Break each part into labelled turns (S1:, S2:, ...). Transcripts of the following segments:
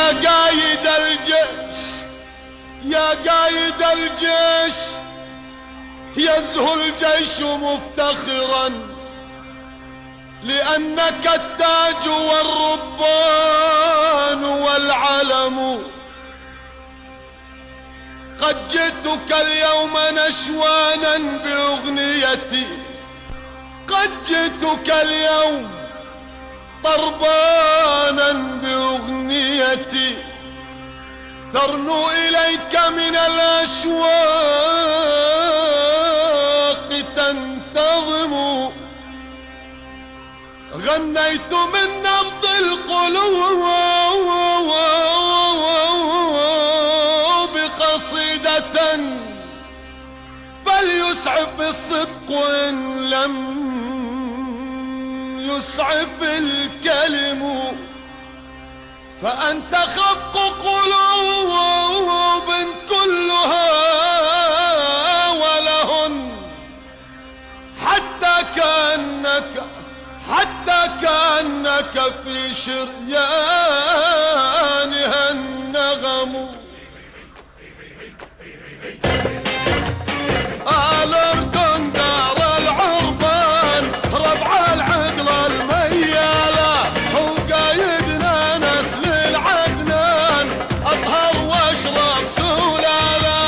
S1: يا قايد الجيش يا قايد الجيش يزهو الجيش مفتخرا لأنك التاج والربان والعلم. قد جئتك اليوم نشوانا بأغنيتي، قد جئتك اليوم طربانا بأغنيتي ترنو إليك من الأشواق تنتظم. غنيت من نبض القلوب قصيدة فليسعف الصدق إن لم يسعف الكلم. فأنت خفق قلوب كلها ولهن حتى كأنك في شريانها النغم. الأردن دار العربان ربع العقل الميالة، هو قايدنا نسل العدنان أطهر واشرب سلالة.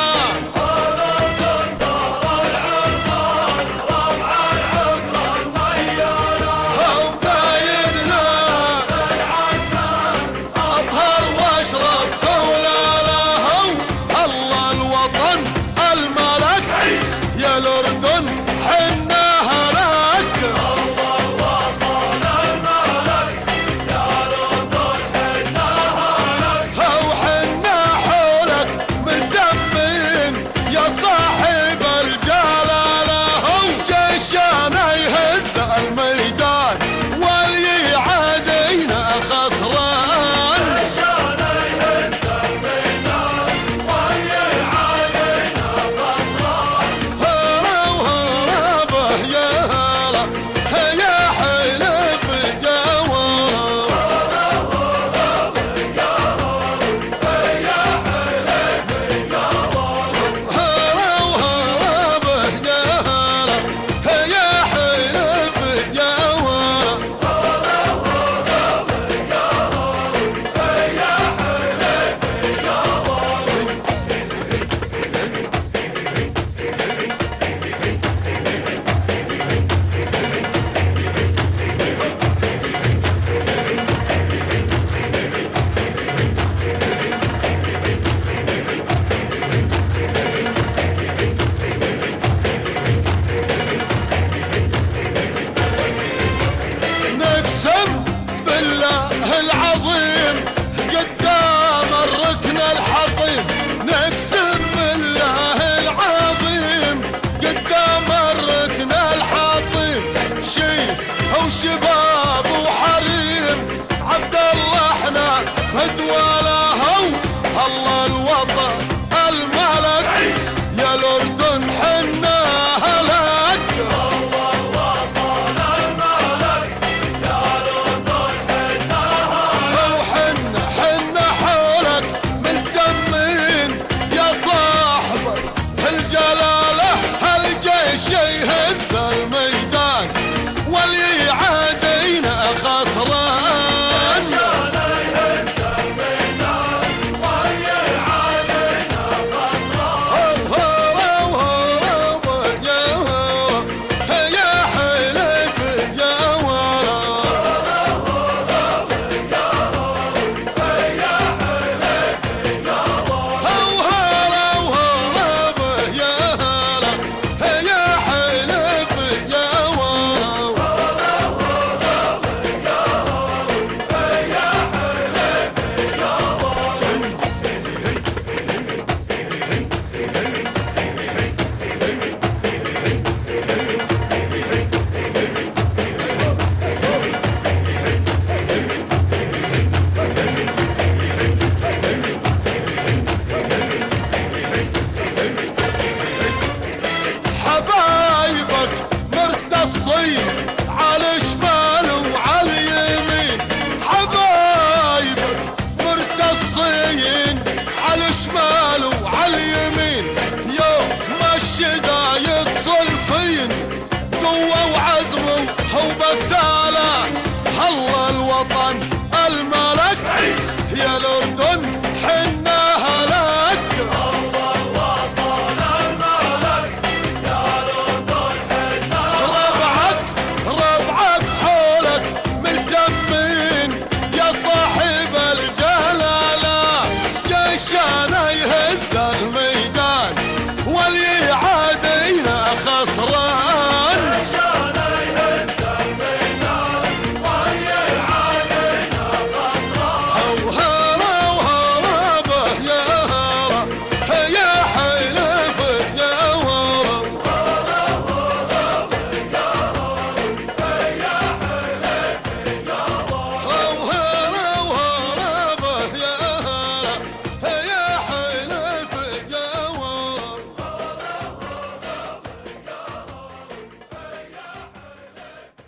S1: الأردن دار العربان ربع العقل الميالة، هو قايدنا نسل العدنان أطهر واشرب سلالة. الله الوطن الملك يا الأردن حناها لك. الله الوطن الملك يا الأردن حناها لك. وحنا حولك مدمين يا صاحب الجلالة. جيشنا يهز الميدان واللي عادينا خسران. جيشنا يهز الميدان واللي عادينا خسران. هلا وهلا يا هلا يا حلف الجوار. هلا وهلا يا هلا يا حلف الجوار. هلا وهلا يا هلا يا حلف الجوار. هلا وهلا يا نقسم بالله العظيم قدام الركن الحطيم. نقسم بالله العظيم قدام الركن الحطيم. شيخ وشباب وحريم عبد الله احنا فدوله. الله الوطن الملك يا الأردن حناها لك. الله الوطن الملك يا الأردن حناها لك. وحنا حولك ملتمين يا صاحب الجلالة. هالجيش يهز الميدان واللي